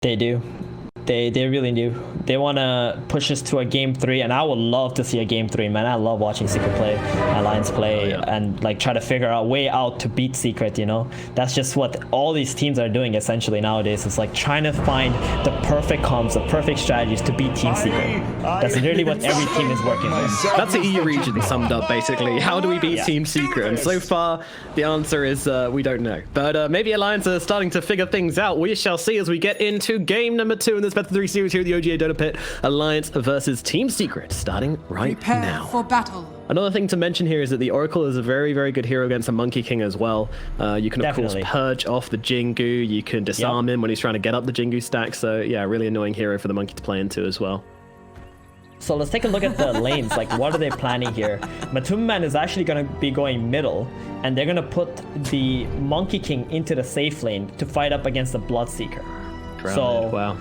They do. They really do. They want to push us to a game 3, and I would love to see a game 3, man. I love watching Secret play, Alliance play, and like try to figure out a way out to beat Secret, you know? That's just what all these teams are doing essentially nowadays. It's like trying to find the perfect comms, the perfect strategies to beat Team Secret. That's literally what every team is working on. That's the EU region summed up, basically. How do we beat Team Secret? And so far, the answer is we don't know. But maybe Alliance are starting to figure things out. We shall see as we get into game number 2 in this Best of 3 series here at the OGA Dota PIT. Alliance versus Team Secret, starting right Prepare now. for battle. Another thing to mention here is that the Oracle is a very, very good hero against a Monkey King as well. You can, of course, purge off the Jingu. You can disarm him when he's trying to get up the Jingu stack. So, yeah, really annoying hero for the Monkey to play into as well. So let's take a look at the lanes. Like, what are they planning here? Matumman is actually going to be going middle, and they're going to put the Monkey King into the safe lane to fight up against the Bloodseeker. So, wow.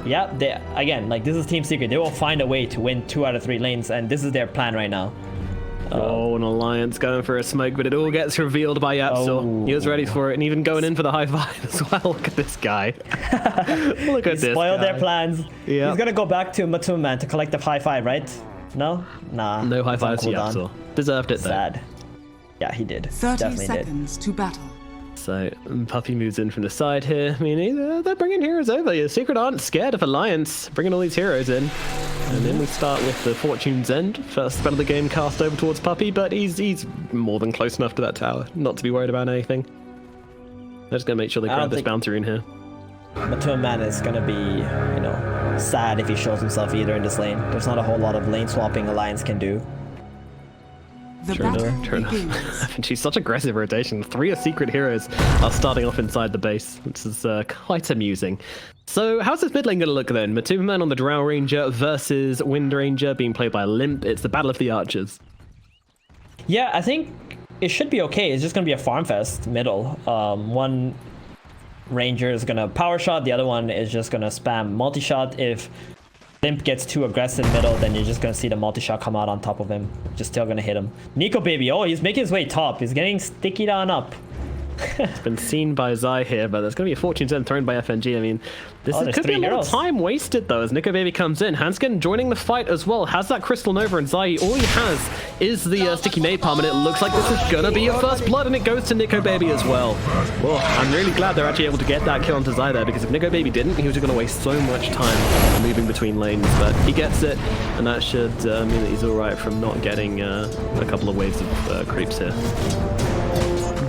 Yeah, again, like, this is Team Secret. They will find a way to win 2 out of 3 lanes, and this is their plan right now. An Alliance going for a smoke, but it all gets revealed by YapzOr. He was ready for it, and even going in for the high five as well. Look at this guy. Look at this spoiled guy. their plans. Yeah. He's gonna go back to Matumman to collect the high five, right? No? Nah. No high fives to YapzOr. Deserved it, though. Sad. Yeah, he did. 30 Definitely seconds to battle. So Puppy moves in from the side here. I mean, they're bringing heroes over. The Secret aren't scared of Alliance, bringing all these heroes in. And then we start with the Fortune's End. First spell of the game cast over towards Puppy, but he's more than close enough to that tower not to be worried about anything. They're just going to make sure they grab this bounty rune here. Matumman is going to be, you know, sad if he shows himself either in this lane. There's not a whole lot of lane swapping Alliance can do. True enough. She's such aggressive rotation. 3 Secret heroes are starting off inside the base, which is quite amusing. So how's this mid lane going to look then? Matumman on the Drow Ranger versus Wind Ranger being played by Limp. It's the Battle of the Archers. Yeah, I think it should be okay. It's just going to be a farm fest middle. One Ranger is going to power shot. The other one is just going to spam multi-shot. If Limp gets too aggressive middle, then you're just going to see the multi-shot come out on top of him. Just still going to hit him. Nico Baby, oh, he's making his way top. He's getting sticky down up. It's been seen by Zai here, but there's going to be a Fortune's End thrown by FNG. I mean, this could be a lot of time wasted, though, as Nico Baby comes in. Hanskin joining the fight as well. Has that Crystal Nova, and Zai, all he has is the Sticky Napalm, and it looks like this is going to be a first blood, and it goes to Nico Baby as well. Well, I'm really glad they're actually able to get that kill onto Zai there, because if Nico Baby didn't, he was just going to waste so much time moving between lanes, but he gets it, and that should mean that he's all right from not getting a couple of waves of creeps here.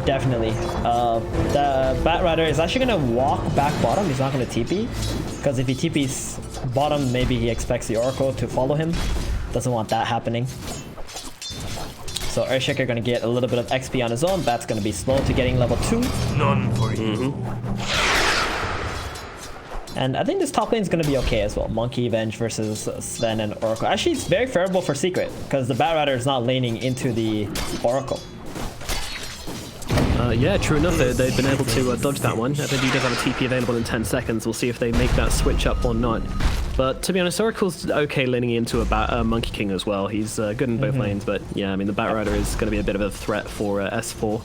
Definitely. The Bat Rider is actually going to walk back bottom. He's not going to TP. Because if he TPs bottom, maybe he expects the Oracle to follow him. Doesn't want that happening. So Earthshaker going to get a little bit of XP on his own. Bat's going to be slow to getting level 2. None for you. And I think this top lane is going to be okay as well. Monkey Venge versus Sven and Oracle. Actually, it's very favorable for Secret. Because the Bat Rider is not laning into the Oracle. Yeah, true enough, they've been able to dodge that one. FNG does have a TP available in 10 seconds. We'll see if they make that switch up or not. But to be honest, Oracle's okay laning into a Monkey King as well. He's good in both lanes, but yeah, I mean, the Bat Rider is going to be a bit of a threat for S4.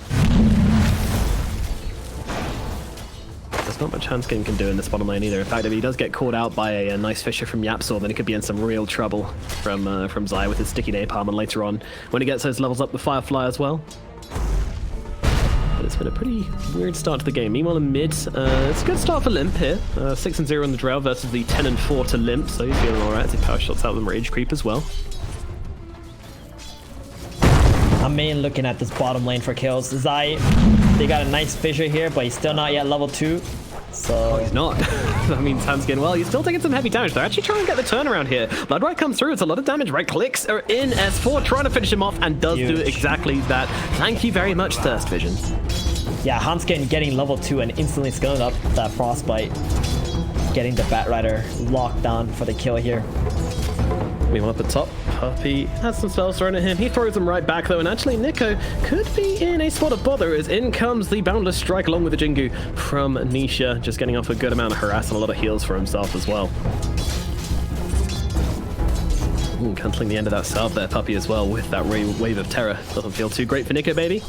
There's not much Hanskin can do in this bottom lane either. In fact, if he does get caught out by a nice Fisher from YapzOr, then he could be in some real trouble from Zai with his Sticky Napalm, and later on, when he gets those levels up, the Firefly as well. It's been a pretty weird start to the game. Meanwhile, in mid, it's a good start for Limp here. 6-0 on the Drow versus the 10-4 to Limp, so he's feeling alright as he power shots out with Rage Creep as well. I'm mainly looking at this bottom lane for kills. Zai, they got a nice fissure here, but he's still not yet level 2. So he's not. That means Hanskin, well, he's still taking some heavy damage. They're actually trying to get the turnaround here. Bloodright comes through. It's a lot of damage. Right clicks are in. S4 trying to finish him off and does do exactly that. Thank you very much, Thirst Vision. Yeah, Hanskin getting level 2 and instantly skilling up that Frostbite. Getting the Bat Rider locked down for the kill here. Meanwhile, up at top, Puppy has some spells thrown at him. He throws them right back, though, and actually Nico could be in a spot of bother as in comes the Boundless Strike along with the Jingu from Nisha, just getting off a good amount of harass and a lot of heals for himself as well. Cancelling the end of that salve there, Puppy, as well, with that wave of terror. Doesn't feel too great for Nico, baby.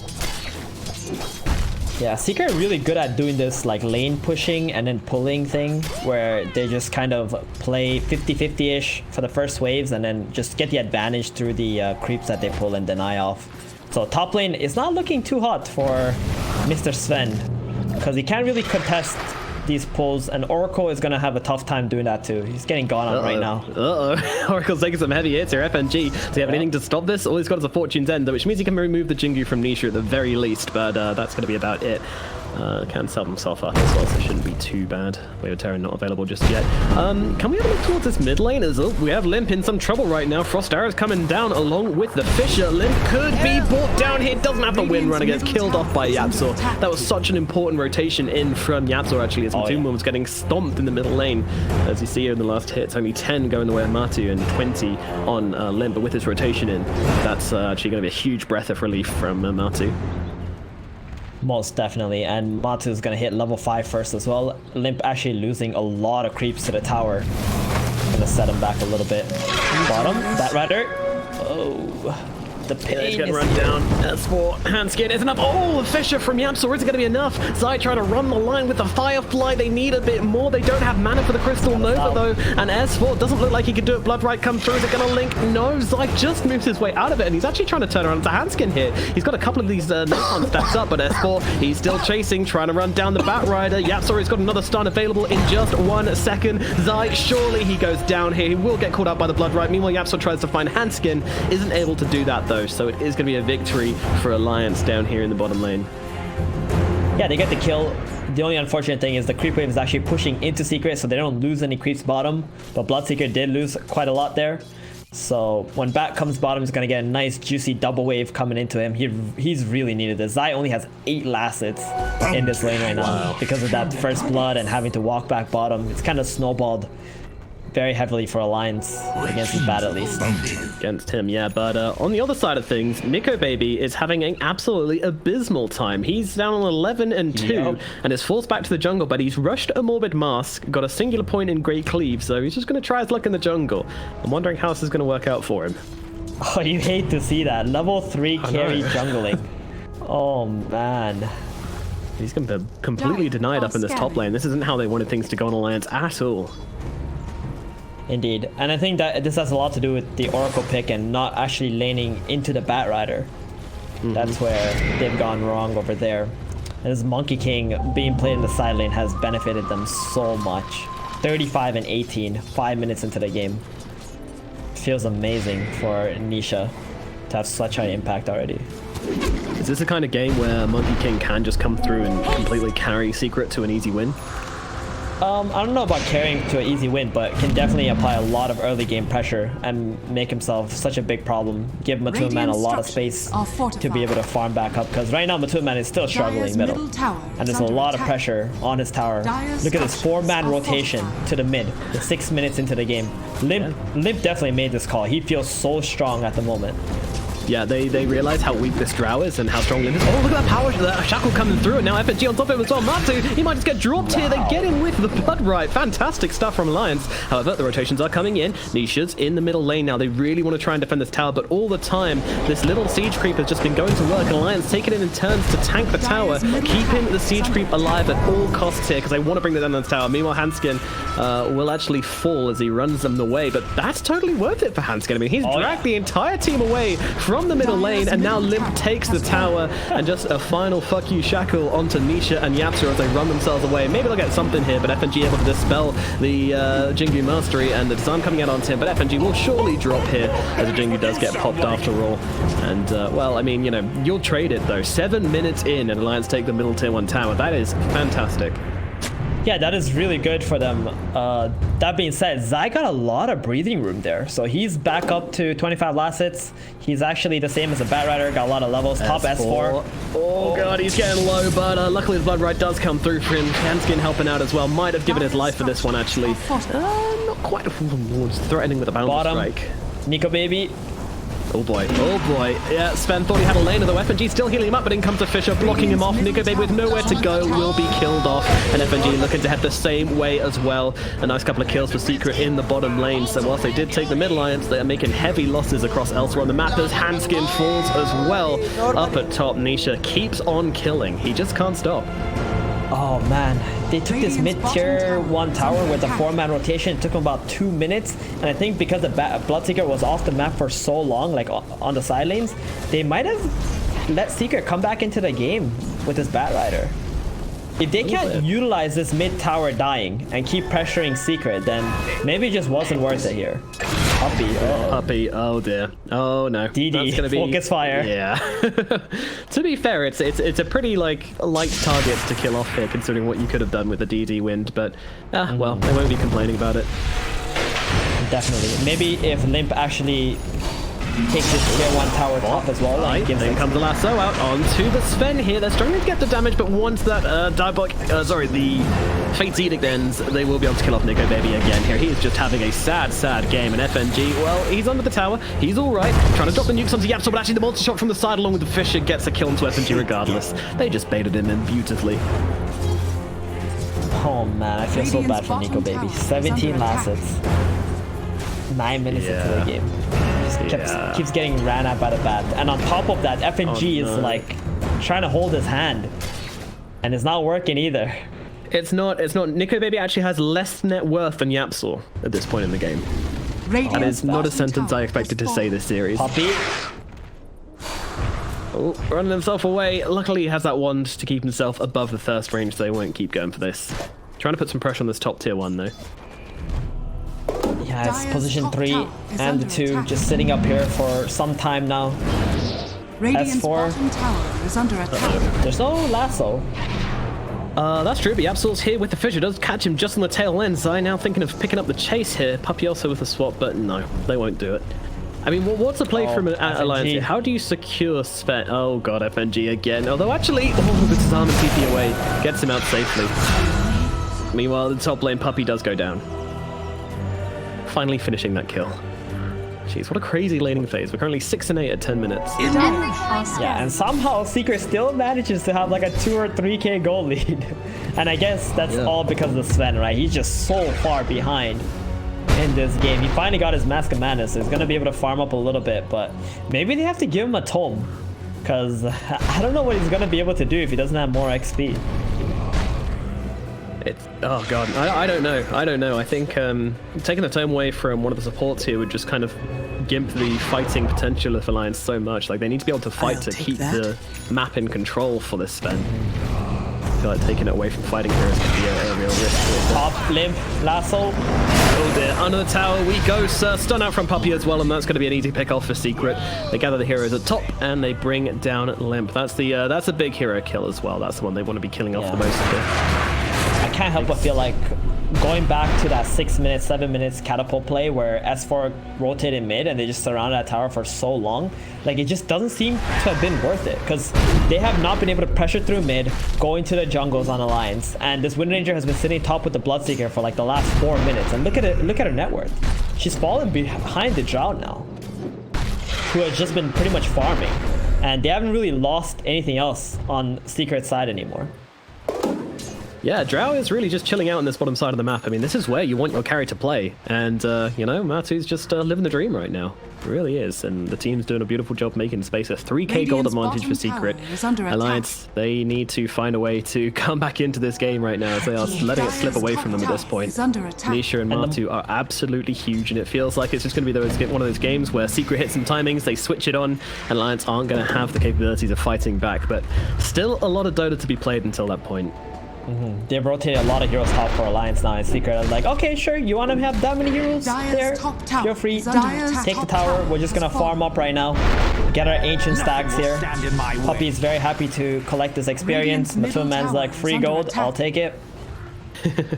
Yeah, Secret are really good at doing this like lane pushing and then pulling thing where they just kind of play 50-50-ish for the first waves and then just get the advantage through the creeps that they pull and deny off. So top lane is not looking too hot for Mr. Sven because he can't really contest these pulls, and Oracle is going to have a tough time doing that too. He's getting gone on right now. Oracle's taking some heavy hits here. FNG, does he have anything to stop this? All he's got is a Fortune's End, which means he can remove the Jingu from Nisha at the very least, but that's going to be about it. Can sell himself up as well, so it shouldn't be too bad. Wave of Terror not available just yet. Can we have a look towards this mid lane? As we have Limp in some trouble right now. Frost Arrow's coming down along with the Fisher. Limp could be brought down here. Doesn't have the win runner. Gets killed off by YapzOr. That was such an important rotation in from YapzOr actually, as Matumba was getting stomped in the middle lane. As you see here in the last hits, only 10 going the way of Matu and 20 on Limp. But with this rotation in, that's actually going to be a huge breath of relief from Matu. Most definitely, and Matu is going to hit level 5 first as well. Limp actually losing a lot of creeps to the tower. Going to set him back a little bit. Bottom, that Rider. Oh, the pain is going to run down. S4, Handskin isn't up. Oh, the Fisher from YapzOr. Is it going to be enough? Zai trying to run the line with the Firefly. They need a bit more. They don't have mana for the Crystal Nova though. And S4 doesn't look like he can do it. Bloodright come through. Is it going to link? No, Zai just moves his way out of it, and he's actually trying to turn around to Handskin here. He's got a couple of these Napalm stacks up, but S4, he's still chasing, trying to run down the Bat Rider. YapzOr has got another stun available in just 1 second. Zai, surely he goes down here. He will get caught out by the Bloodright. Meanwhile, YapzOr tries to find Handskin. Isn't able to do that though, so it is going to be a victory for Alliance down here in the bottom lane. Yeah, they get the kill. The only unfortunate thing is the creep wave is actually pushing into Secret, so they don't lose any creeps bottom. But Bloodseeker did lose quite a lot there. So when Bat comes bottom, he's going to get a nice juicy double wave coming into him. He's really needed this. Zai only has 8 last hits in this lane right now because of that first blood and having to walk back bottom. It's kind of snowballed very heavily for Alliance against his Bat at least. Against him, yeah, but on the other side of things, Nico Baby is having an absolutely abysmal time. He's down on 11 and 2 and is forced back to the jungle, but he's rushed a Morbid Mask, got a singular point in Great Cleave, so he's just going to try his luck in the jungle. I'm wondering how this is going to work out for him. Oh, you hate to see that. Level 3 carry jungling. Oh, man. He's going to be completely denied up in this top lane. This isn't how they wanted things to go on Alliance at all. Indeed, and I think that this has a lot to do with the Oracle pick and not actually laning into the Bat Rider. That's where they've gone wrong over there. And this Monkey King being played in the side lane has benefited them so much. 35 and 18, 5 minutes into the game. Feels amazing for Nisha to have such high impact already. Is this the kind of game where Monkey King can just come through and completely carry Secret to an easy win? I don't know about carrying to an easy win, but can definitely apply a lot of early game pressure and make himself such a big problem. Give Matumba a lot of space to be able to farm back up, because right now Matumba is still struggling middle. And there's a lot of pressure on his tower. Look at this 4-man rotation to the mid, 6 minutes into the game. Limp definitely made this call. He feels so strong at the moment. Yeah, they realize how weak this Drow is and how strong Limp is. Oh, look at that power, the Shackle coming through, and now FNG on top of him as well. Matu, he might just get dropped here. They get in with the Bloodright. Fantastic stuff from Alliance. However, the rotations are coming in. Nisha's in the middle lane now. They really want to try and defend this tower, but all the time, this little siege creep has just been going to work, and Alliance taking it in turns to tank the tower, keeping the siege creep alive at all costs here, because they want to bring that down on the tower. Meanwhile, Handskin will actually fall as he runs them away, but that's totally worth it for Handskin. I mean, he's dragged the entire team away from the middle lane, and now Limp takes the tower, and just a final fuck you Shackle onto Nisha and YapzOr as they run themselves away. Maybe they'll get something here, but FNG able to dispel the Jingu Mastery and the disarm coming out onto him, but FNG will surely drop here as the Jingu does get popped after all. And well, I mean, you know, you'll trade it though. 7 minutes in and Alliance take the middle tier 1 tower. That is fantastic. Yeah, that is really good for them. That being said, Zai got a lot of breathing room there. So he's back up to 25 last hits. He's actually the same as a Bat Rider, got a lot of levels. Top S4. Oh god, he's getting low, but luckily the Bloodright does come through for him. Handskin helping out as well. Might have given his life for this one, actually. Not quite. Threatening with a bounce strike. Nico Baby. Oh boy, oh boy. Yeah, Sven thought he had a lane, though FNG still healing him up, but in comes a Fisher, blocking him off. Nikobaby with nowhere to go will be killed off, and FNG looking to head the same way as well. A nice couple of kills for Secret in the bottom lane, so whilst they did take the mid alliance, they are making heavy losses across elsewhere on the map as Hanskin falls as well. Up at top, Nisha keeps on killing. He just can't stop. Oh man, they took this mid-tier 1 tower with a 4-man rotation. It took them about 2 minutes, and I think because the Bloodseeker was off the map for so long, like on the side lanes, they might have let Secret come back into the game with this Batrider. If they can't utilize this mid-tower dying and keep pressuring Secret, then maybe it just wasn't worth it here. Puppy, oh. Puppy, oh dear. Oh no. DD, that's gonna be focus fire. Yeah. To be fair, it's a pretty like light target to kill off here, considering what you could have done with the DD wind, but well, I won't be complaining about it. Definitely. Maybe if Limp actually takes this tier 1 tower top as well. Right, then comes the lasso out onto the Sven here. They're struggling to get the damage, but once that the Fate's Edict ends, they will be able to kill off Nikobaby again here. He is just having a sad game, and FNG, well, he's under the tower. He's all right. Trying to drop the nukes onto YapzOr, but actually the monster shot from the side along with the Fisher gets a kill into FNG regardless. They just baited him in beautifully. Oh man, I feel so bad for Nikobaby. 17 last hits. 9 minutes into the game. Keeps getting ran at by the bat, and on top of that, FNG is like trying to hold his hand, and it's not working either. It's not. Nikobaby actually has less net worth than YapzOr at this point in the game. That is not a sentence I expected to say this series. Puppy. Oh, running himself away. Luckily, he has that wand to keep himself above the thirst range, so they won't keep going for this. Trying to put some pressure on this top tier 1 though. Yeah, it's position 3 and the 2 just sitting up here for some time now. S4. Is under attack. There's no lasso. That's true, but YapzOr's here with the Fisher. Does catch him just on the tail end. Zai now thinking of picking up the chase here. Puppy also with a swap, but no, they won't do it. I mean, what's the play from an alliance here? How do you secure Sven? Oh god, FNG again. Although actually, the Tazama TP away gets him out safely. Meanwhile, the top lane Puppy does go down. Finally finishing that kill. Jeez, what a crazy laning phase. We're currently 6 and 8 at 10 minutes. Yeah, and somehow Secret still manages to have like a 2 or 3k gold lead. And I guess that's all because of Sven, right? He's just so far behind in this game. He finally got his Mask of Madness, so he's gonna be able to farm up a little bit, but maybe they have to give him a tome, because I don't know what he's gonna be able to do if he doesn't have more XP. Oh god, I don't know. I think taking the tome away from one of the supports here would just kind of gimp the fighting potential of Alliance so much. Like, they need to be able to fight to keep the map in control for this Sven. I feel like taking it away from fighting here is going to be a real risk. Top, Limp, lasso. Oh dear, under the tower we go, sir. Stun out from Puppy as well, and that's going to be an easy pick off for Secret. They gather the heroes at top, and they bring down Limp. That's a big hero kill as well. That's the one they want to be killing off the most of it. I can't help but feel like going back to that 6 minutes, 7 minutes catapult play where S4 rotated mid and they just surrounded that tower for so long, like, it just doesn't seem to have been worth it, because they have not been able to pressure through mid, going to the jungles on Alliance, and this Wind Ranger has been sitting top with the Bloodseeker for like the last 4 minutes, and look at her net worth. She's fallen behind the Drought now, who has just been pretty much farming, and they haven't really lost anything else on Secret's side anymore. Yeah, Drow is really just chilling out on this bottom side of the map. I mean, this is where you want your carry to play. And, you know, Matu's just living the dream right now. It really is. And the team's doing a beautiful job making space. A 3k gold advantage for Secret. Alliance, they need to find a way to come back into this game right now, as they are letting it slip away from them at this point. Nisha and Matu are absolutely huge, and it feels like it's just going to be one of those games where Secret hits some timings, they switch it on, and Alliance aren't going to have the capabilities of fighting back. But still a lot of Dota to be played until that point. They've rotated a lot of heroes top for Alliance now in Secret. I'm like, okay, sure, you want to have that many heroes there? Feel free, take the tower. We're just going to farm up right now. Get our ancient stacks here. Puppy's very happy to collect this experience. Matuman's like, free gold, I'll take it.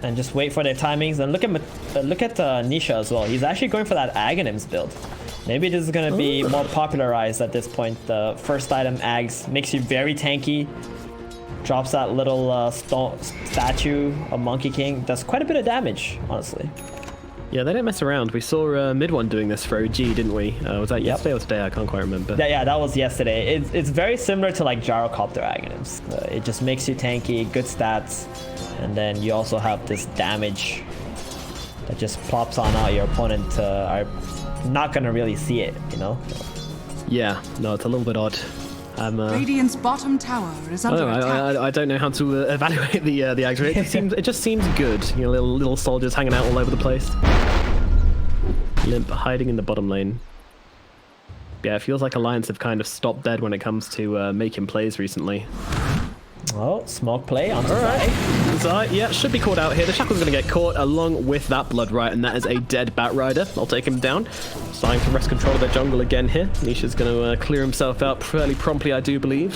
And just wait for their timings. And look at Nisha as well. He's actually going for that Aghanims build. Maybe this is going to be more popularized at this point. The first item, Ags, makes you very tanky. Drops that little stone statue of Monkey King. Does quite a bit of damage, honestly. Yeah, they don't mess around. We saw mid one doing this for OG, didn't we? Was that yesterday or today? I can't quite remember. Yeah, that was yesterday. It's very similar to like Gyrocopter Aghanims. It just makes you tanky, good stats, and then you also have this damage that just plops on out. Your opponent are not gonna really see it, you know? Yeah, no, it's a little bit odd. Radiant's bottom tower is under attack. I don't know how to evaluate the aggregate. It just seems good. You know, little soldiers hanging out all over the place. Limp hiding in the bottom lane. Yeah, it feels like Alliance have kind of stopped dead when it comes to making plays recently. Oh, smoke play on the side. Yeah, should be caught out here. The Shackle's going to get caught along with that Blood Riot, and that is a dead Bat Rider. I'll take him down. Starting to wrest control of their jungle again here. Nisha's going to clear himself out fairly promptly, I do believe.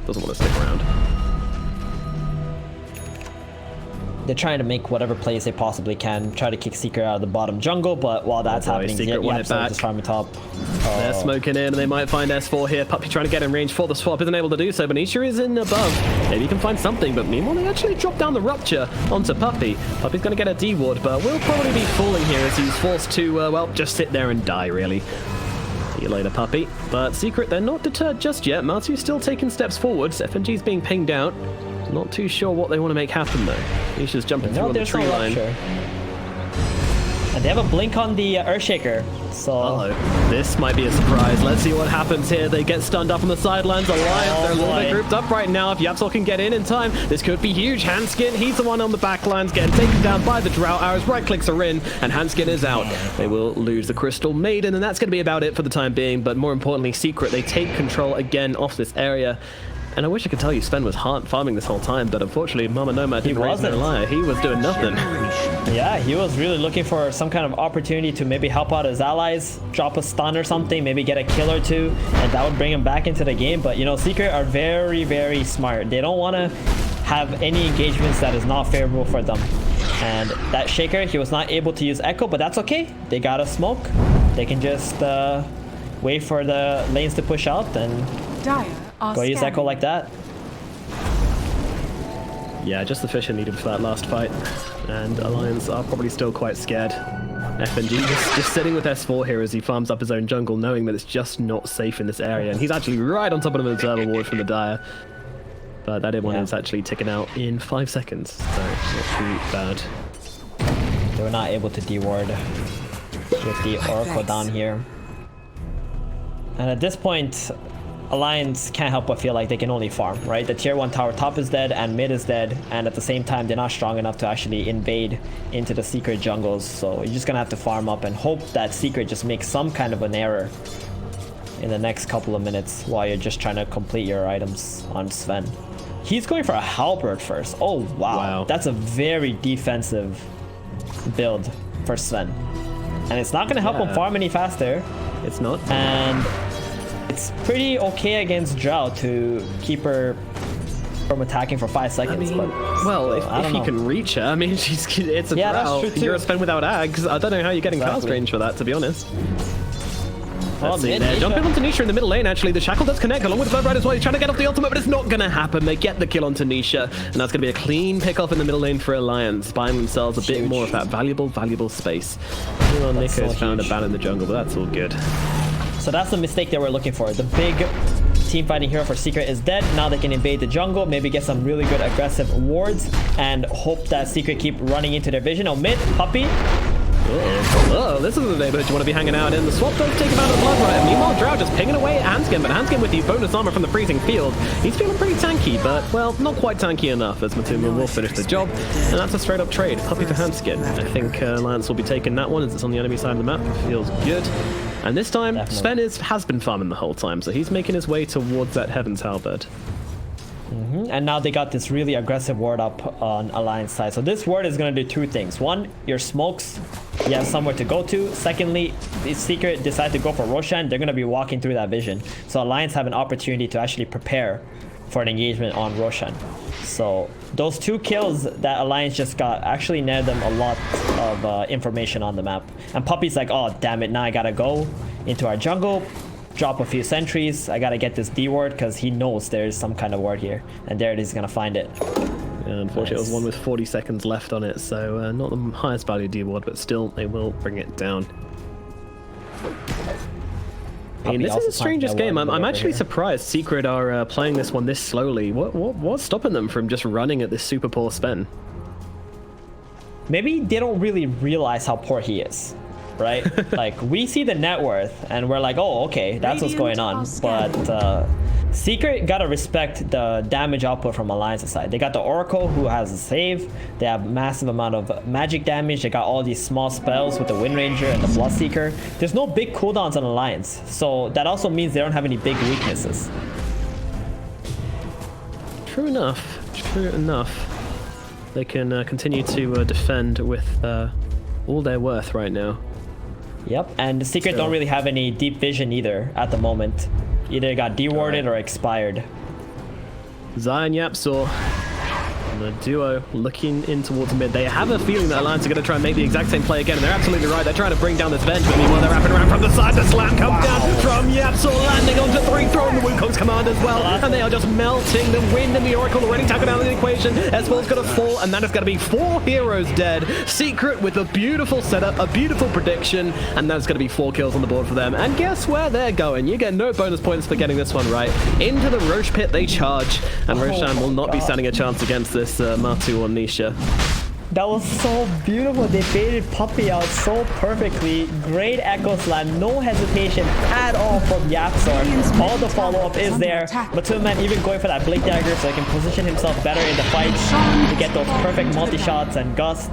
Doesn't want to stick around. They're trying to make whatever plays they possibly can, try to kick Secret out of the bottom jungle, but while that's happening, YapzOr just farming top. They're smoking in, and they might find S4 here. Puppy trying to get in range for the swap, isn't able to do so, but Nisha is in above. Maybe he can find something, but meanwhile, they actually drop down the Rupture onto Puppy. Puppy's going to get a D-ward, but will probably be falling here as he's forced to, well, just sit there and die, really. See you later, Puppy. But Secret, they're not deterred just yet. Matsu's still taking steps forwards. FNG's being pinged out. Not too sure what they want to make happen, though. Nisha's jumping through on the tree line. And they have a blink on the Earthshaker, so... This might be a surprise. Let's see what happens here. They get stunned up on the sidelines. Alliance, they're a little bit grouped up right now. If YapzOr can get in time, this could be huge. Hanskin, he's the one on the back lines, getting taken down by the Drought Arrows. Right clicks are in, and Hanskin is out. They will lose the Crystal Maiden, and that's going to be about it for the time being. But more importantly, Secret, they take control again off this area. And I wish I could tell you Sven was farming this whole time, but unfortunately, Mama Nomad didn't raise no lie. He was doing nothing. Yeah, he was really looking for some kind of opportunity to maybe help out his allies, drop a stun or something, maybe get a kill or two, and that would bring him back into the game. But, you know, Secret are very, very smart. They don't want to have any engagements that is not favorable for them. And that Shaker, he was not able to use Echo, but that's okay. They got a smoke. They can just wait for the lanes to push out and... Go use Echo like that. Yeah, just the Fisher needed for that last fight. And Alliance are probably still quite scared. FNG just sitting with S4 here as he farms up his own jungle, knowing that it's just not safe in this area. And he's actually right on top of an observer ward from the Dire. But that one is actually ticking out in 5 seconds. So not too bad. They were not able to de-ward with the Oracle down here. And at this point, Alliance can't help but feel like they can only farm, right? The tier 1 tower top is dead and mid is dead, and at the same time they're not strong enough to actually invade into the Secret jungles, so you're just gonna have to farm up and hope that Secret just makes some kind of an error in the next couple of minutes while you're just trying to complete your items on Sven. He's going for a Halberd first. Oh wow. That's a very defensive build for Sven, and it's not gonna help him farm any faster. It's not. And it's pretty okay against Drought to keep her from attacking for 5 seconds. I mean, but well, if he can reach her, I mean, it's a Drought. That's true too. You're a Sven without Ags. I don't know how you're getting cast range for that, to be honest. Let's see there. Jumping onto Nisha in the middle lane, actually. The Shackle does connect along with Blood Rider as well. He's trying to get off the ultimate, but it's not going to happen. They get the kill onto Nisha, and that's going to be a clean pick-off in the middle lane for Alliance, buying themselves a bit more of that valuable space. Well, Nico's found a ban in the jungle, but that's all good. So that's the mistake they were looking for. The big team fighting hero for Secret is dead. Now they can invade the jungle, maybe get some really good aggressive wards, and hope that Secret keep running into their vision. Oh, mid, Puppy. Oh, this is the neighborhood you want to be hanging out in. The swap does take him out of the Blood Riot. Meanwhile, Drought just pinging away at Hanskin, but Hanskin with the bonus armor from the freezing field. He's feeling pretty tanky, but, well, not quite tanky enough, as Matuma will finish the job. And that's a straight-up trade. Puppy for Hanskin. I think Alliance will be taking that one as it's on the enemy side of the map. Feels good. And this time, Sven has been farming the whole time, so he's making his way towards that Heaven's Halberd. And now they got this really aggressive ward up on Alliance side. So this ward is going to do two things. One, your smokes, you have somewhere to go to. Secondly, if Secret decide to go for Roshan, they're going to be walking through that vision. So Alliance have an opportunity to actually prepare for an engagement on Roshan. So those two kills that Alliance just got actually netted them a lot of information on the map. And Puppy's like, oh damn it, now I gotta go into our jungle, drop a few sentries. I gotta get this D ward because he knows there's some kind of ward here, and there it is, gonna find it. Unfortunately, it was one with 40 seconds left on it, so not the highest value D-ward, but still, they will bring it down. I mean, this is the strangest game. I'm actually surprised Secret are playing this one this slowly. What's stopping them from just running at this super poor spin? Maybe they don't really realize how poor he is, right? Like, we see the net worth, and we're like, oh, okay, that's what's going on. But Secret gotta respect the damage output from Alliance's side. They got the Oracle, who has a save. They have massive amount of magic damage. They got all these small spells with the Wind Ranger and the Bloodseeker. There's no big cooldowns on Alliance, so that also means they don't have any big weaknesses. True enough. True enough. They can continue to defend with all their worth right now. Yep, and the Secret don't really have any deep vision either at the moment. Either got dewarded or expired. Zai and YapzOr, the duo looking in towards mid. They have a feeling that Alliance are going to try and make the exact same play again, and they're absolutely right. They're trying to bring down this Venge, but meanwhile they're wrapping around from the side. The slam comes down from YapzOr, landing onto 3, throwing the Wukong's command as well, and they are just melting. The Wind and the Oracle already tackled down the equation. S4's going to fall, and that is going to be 4 heroes dead. Secret with a beautiful setup, a beautiful prediction, and that's going to be 4 kills on the board for them. And guess where they're going? You get no bonus points for getting this one right. Into the Roche pit they charge, and Roshan will not be standing a chance against this Matu or Nisha. That was so beautiful. They baited Puppey out so perfectly. Great Echo Slam, no hesitation at all from YapzOr. All the follow-up is there. Matulman even going for that Blink Dagger so he can position himself better in the fight to get those perfect multi-shots and Gust.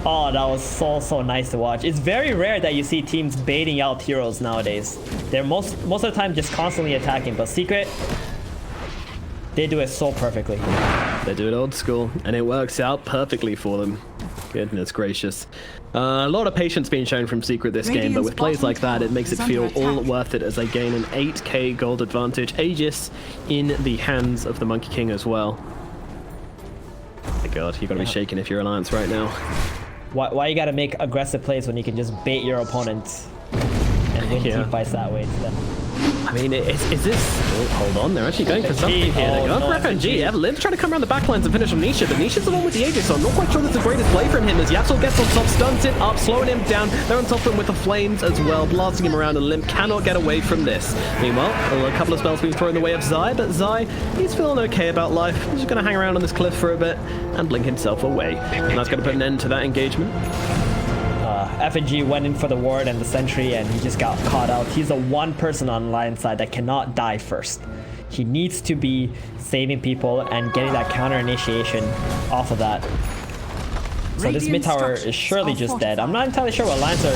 Oh, that was so nice to watch. It's very rare that you see teams baiting out heroes nowadays. They're most of the time just constantly attacking, but Secret, they do it so perfectly. They do it old school, and it works out perfectly for them. Goodness gracious. A lot of patience being shown from Secret this game, but with plays like that, it makes it feel all worth it as they gain an 8k gold advantage. Aegis in the hands of the Monkey King as well. My god, you gotta be shaking if you're Alliance right now. Why you gotta make aggressive plays when you can just bait your opponents and win team fights that way instead? I mean, is this... Oh, hold on, they're actually going for something here. They're going for FNG. Yeah, Limp's trying to come around the backlines and finish on Nisha, but Nisha's the one with the Aegis, so I'm not quite sure that's the greatest play from him as YapzOr gets on top, stuns it up, slowing him down. They're on top of him with the flames as well, blasting him around, and Limp cannot get away from this. Meanwhile, a couple of spells being thrown in the way of Zai, but Zai, he's feeling okay about life. He's just going to hang around on this cliff for a bit and blink himself away. And that's going to put an end to that engagement. FNG went in for the ward and the sentry, and he just got caught out. He's the one person on Lion's side that cannot die first. He needs to be saving people and getting that counter initiation off of that. So this mid tower is surely just dead. I'm not entirely sure what Lions are...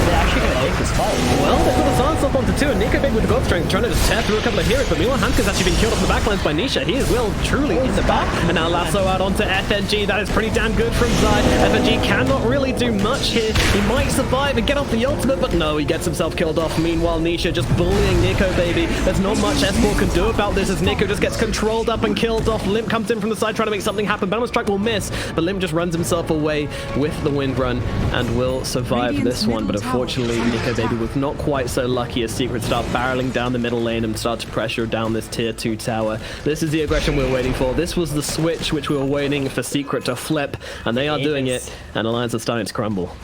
They're actually going to take this fight. Well, they put the silence up onto 2, and Nico big with the gold strength, trying to just tear through a couple of heroes, but meanwhile, Hanskin's actually been killed off the backlines by Nisha. He will truly in the back, and now lasso out onto FNG. That is pretty damn good from Zai. FNG cannot really do much here. He might survive and get off the ultimate, but no, he gets himself killed off. Meanwhile, Nisha just bullying Nico, baby. There's not much S4 can do about this as Nico just gets controlled up and killed off. Limp comes in from the side trying to make something happen. Balance Strike will miss, but Limp just runs himself away with the wind run and will survive this one, but unfortunately, Nico baby was not quite so lucky as Secret start barreling down the middle lane and start to pressure down this tier 2 tower. This is the aggression we were waiting for. This was the switch which we were waiting for Secret to flip, and they are doing it, and Alliance is starting to crumble.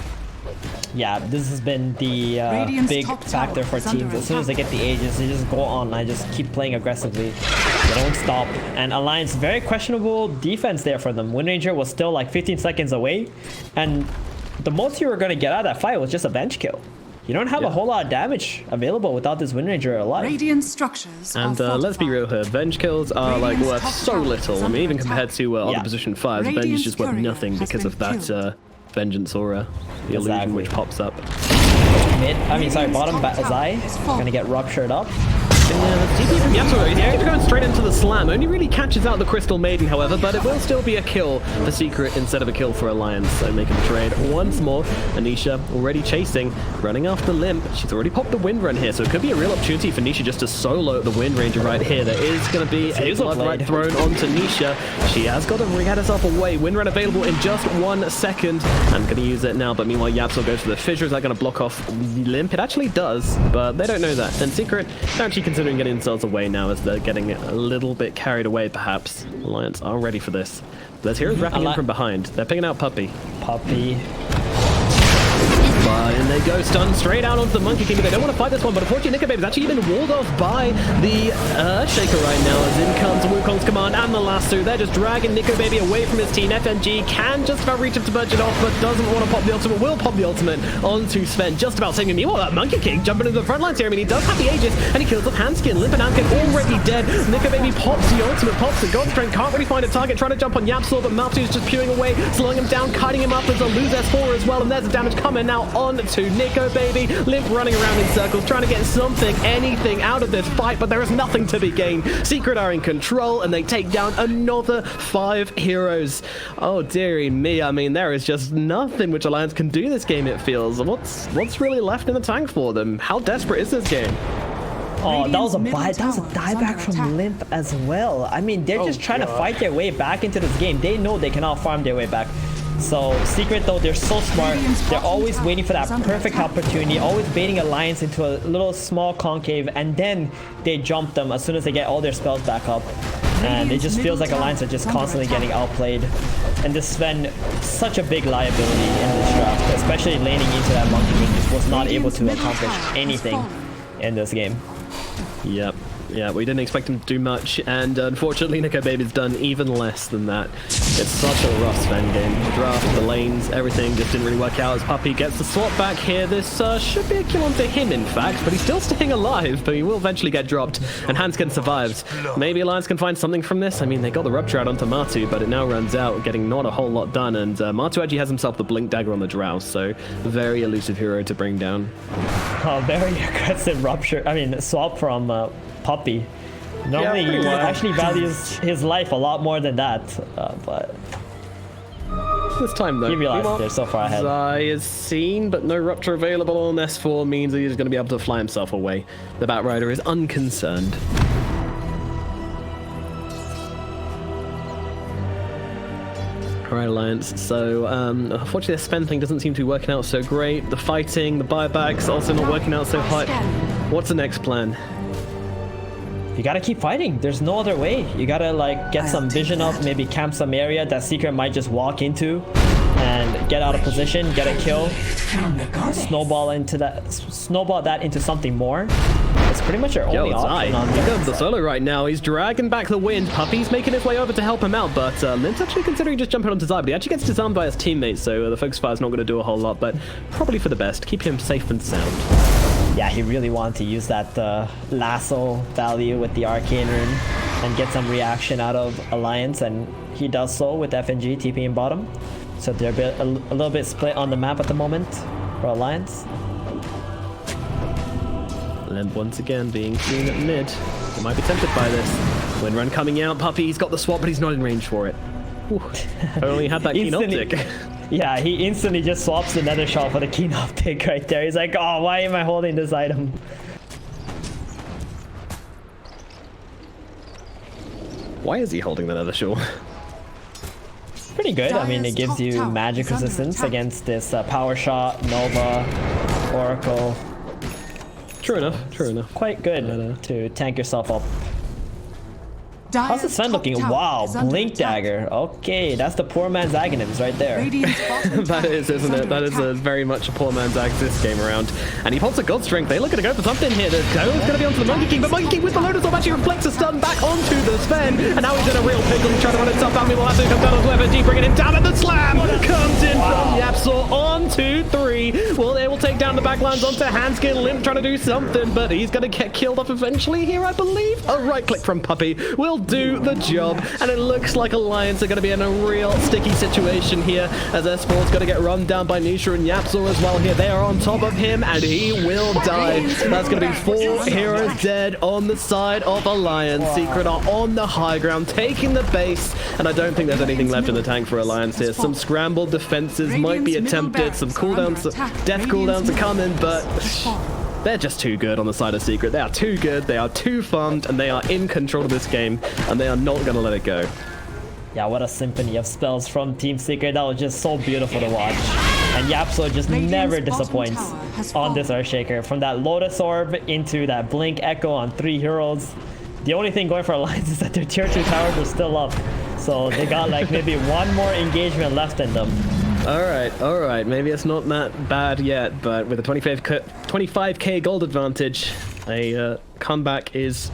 Yeah, this has been the big factor for teams. As soon as they get the Aegis, they just go online, just keep playing aggressively. They don't stop. And Alliance, very questionable defense there for them. Wind Ranger was still like 15 seconds away, and the most you were going to get out of that fight was just a bench kill. You don't have a whole lot of damage available without this Wind Ranger alive. Radiant structures and let's be real here, Venge kills are like worth so little. I mean, even compared to other position 5s, Venge is just worth nothing because of that Vengeance aura, the illusion which pops up. Mid, bottom, Zai gonna get ruptured up. Yeah, the TP from YapzOr, he's going straight into the slam. Only really catches out the Crystal Maiden, however, but it will still be a kill for Secret instead of a kill for Alliance. So making the trade once more. Anisha already chasing, running after Limp. She's already popped the Wind Run here, so it could be a real opportunity for Nisha just to solo the Wind Ranger right here. There is going to be a Blood Right thrown onto Nisha. She has got to get herself away. Wind Run available in just 1 second. I'm going to use it now, but meanwhile YapzOr goes for the fissure. Is that going to block off Limp? It actually does, but they don't know that. And Secret, they're actually considering getting themselves away now as they're getting a little bit carried away, perhaps. Alliance are ready for this. There's heroes wrapping in from behind. They're picking out Puppy. And they go stunned straight out onto the Monkey King. They don't want to fight this one, but unfortunately Nico Baby's actually been walled off by the Earthshaker right now, as in comes Wukong's command and the lasso. They're just dragging Nico Baby away from his team. FNG can just about reach him to budge it off, but doesn't want to pop the ultimate. Will pop the ultimate onto Sven, just about saving him. Meanwhile, that Monkey King jumping into the front lines here. I mean, he does have the Aegis, and he kills off Hanskin. Limp and Hanskin already dead. Nico Baby pops the ultimate, pops the God Strength, can't really find a target, trying to jump on YapzOr, but Matu is just pewing away, slowing him down, kiting him up as a lose S4 as well, and there's the damage coming now on to Nico Baby. Limp running around in circles, trying to get something, anything out of this fight, but there is nothing to be gained. Secret are in control, and they take down another 5 heroes. Oh, dearie me. I mean, there is just nothing which Alliance can do this game, it feels. What's really left in the tank for them? How desperate is this game? Oh, that was a dieback from Limp as well. I mean, they're just trying to fight their way back into this game. They know they cannot farm their way back. So Secret, though, they're so smart. They're always waiting for that perfect opportunity, always baiting Alliance into a little small concave, and then they jump them as soon as they get all their spells back up. And it just feels like Alliance are just constantly getting outplayed. And this Sven, such a big liability in this draft, especially laning into that Monkey King, just was not able to accomplish anything in this game. Yep. Yeah, we didn't expect him to do much, and unfortunately Nico Baby's done even less than that. It's such a rough Sven game. The draft, the lanes, everything just didn't really work out as Puppy gets the swap back here. This should be a kill onto him, in fact, but he's still staying alive, but he will eventually get dropped, and Hanskin survived. Maybe Alliance can find something from this. I mean, they got the Rupture out onto Matu, but it now runs out, getting not a whole lot done, and Matu actually has himself the Blink Dagger on the Drow, so very elusive hero to bring down. Oh, very aggressive Rupture. I mean, swap from Puppy. Normally he actually values his life a lot more than that, but this time though, he realized they're so far ahead. Zai is seen, but no Rupture available on S4 means he's going to be able to fly himself away. The Batrider is unconcerned. Alright, Alliance, so unfortunately the spend thing doesn't seem to be working out so great. The fighting, the buybacks also not working out so hot. What's the next plan? You gotta keep fighting. There's no other way. You gotta like get some vision up, maybe camp some area that Secret might just walk into and get out of position, get a kill, snowball that into something more. It's pretty much your only option on he goes the solo right now. He's dragging back the wind. Puppy's making his way over to help him out, but Limp's actually considering just jumping onto Zai, but he actually gets disarmed by his teammates, so the focus fire's not going to do a whole lot, but probably for the best. Keep him safe and sound. Yeah, he really wanted to use that lasso value with the Arcane Rune and get some reaction out of Alliance, and he does so with FNG TP in bottom. So they're a little bit split on the map at the moment for Alliance. Limp once again being seen at mid. They might be tempted by this. Wind run coming out. Puppy, he's got the swap, but he's not in range for it. Only had that keen optic. Yeah, he instantly just swaps the nether shot for the keen optic right there. He's like, oh, why am I holding this item? Why is he holding the nether shot? Pretty good. I mean, it gives you magic resistance against this power shot, Nova, Oracle. True enough, true enough. Quite good to tank yourself up. How's the Sven looking? Wow, Blink Dagger. Okay, that's the poor man's Aghanims right there. That is, isn't it? That is very much a poor man's Axe this game around. And he pops a God Strength. They're looking to go for something here. The go is going to be onto the Monkey King, but Monkey King with the Lotus Orb actually reflects a stun back onto the Sven. And now he's in a real pickle. He's trying to run himself out. Meanwhile, Lasso comes down onto FNG, bringing him down, and the slam comes in from YapzOr on 2-3. Well, they will take down the backlines onto Hanskin. Limp trying to do something, but he's going to get killed off eventually here, I believe. A right click from Puppy will do the job, and it looks like Alliance are going to be in a real sticky situation here, as S4's going to get run down by Nisha and YapzOr as well here. They are on top of him, and he will die. That's going to be 4 heroes dead on the side of Alliance. Secret are on the high ground, taking the base, and I don't think there's anything left in the tank for Alliance here. Some scrambled defenses might be attempted, some cooldowns, death cooldowns are coming, but they're just too good on the side of Secret. They are too good, they are too farmed, and they are in control of this game, and they are not going to let it go. Yeah, what a symphony of spells from Team Secret. That was just so beautiful to watch. And YapzOr just never disappoints on this Earthshaker. From that Lotus Orb into that Blink Echo on 3 heroes. The only thing going for Alliance is that their tier 2 towers are still up. So they got like maybe one more engagement left in them. All right. Maybe it's not that bad yet, but with a 25k gold advantage, a comeback is...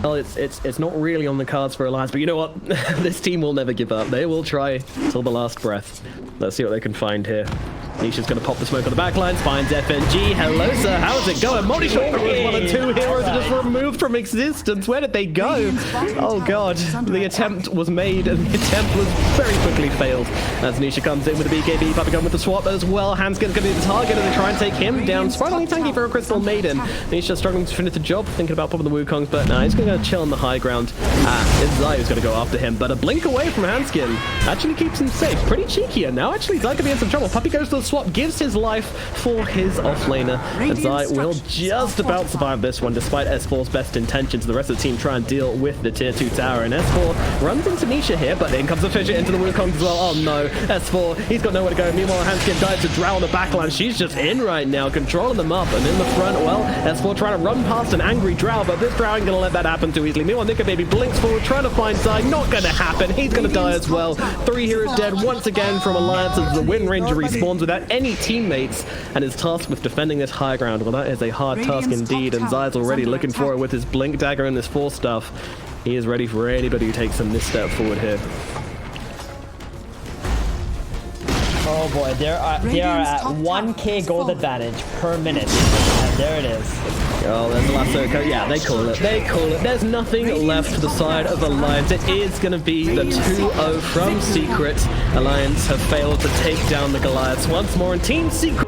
Well, it's not really on the cards for Alliance, but you know what? This team will never give up. They will try till the last breath. Let's see what they can find here. Nisha's going to pop the smoke on the backlines, finds FNG. Hello, sir. How's it going? Multi-shot was one of 2 heroes are just removed from existence. Where did they go? Oh, God. The attempt was made, and the attempt was very quickly failed. As Nisha comes in with the BKB, Papa going with the swap as well. Hanskin's going to be the target, and they try and take him down. Surprisingly tanky for a Crystal Maiden. Nisha struggling to finish the job, thinking about popping the Wukongs, but nah, he's going to chill on the high ground. It's Zai who's going to go after him, but a blink away from Hanskin actually keeps him safe. Pretty cheeky, and now actually Zai could be in some trouble. Puppy goes to the swap, gives his life for his offlaner, and Zai will just about survive this one despite S4's best intentions. The rest of the team try and deal with the tier 2 tower, and S4 runs into Nisha here, but in comes the Fissure into the Wukong as well. Oh no, S4, he's got nowhere to go. Meanwhile, Hanskin dives to Drow on the backline. She's just in right now, controlling them up, and in the front, well, S4 trying to run past an angry Drow, but this Drow ain't gonna let that happen too easily. Meanwhile, Nika Baby blinks forward, trying to find Zai. Not gonna happen. He's gonna die as well. 3 heroes dead once again from Alliance as the Wind Ranger respawns without any teammates and is tasked with defending this high ground. Well, that is a hard task indeed, and Zai's already looking for it with his Blink Dagger and this 4 stuff. He is ready for anybody who takes a misstep forward here. Oh boy, they are at 1k gold advantage per minute. And there it is. Oh, there's the lasso. Yeah, they call it. They call it. There's nothing left to the side of Alliance. It is going to be the 2-0 from Secret. Alliance have failed to take down the Goliaths once more, and Team Secret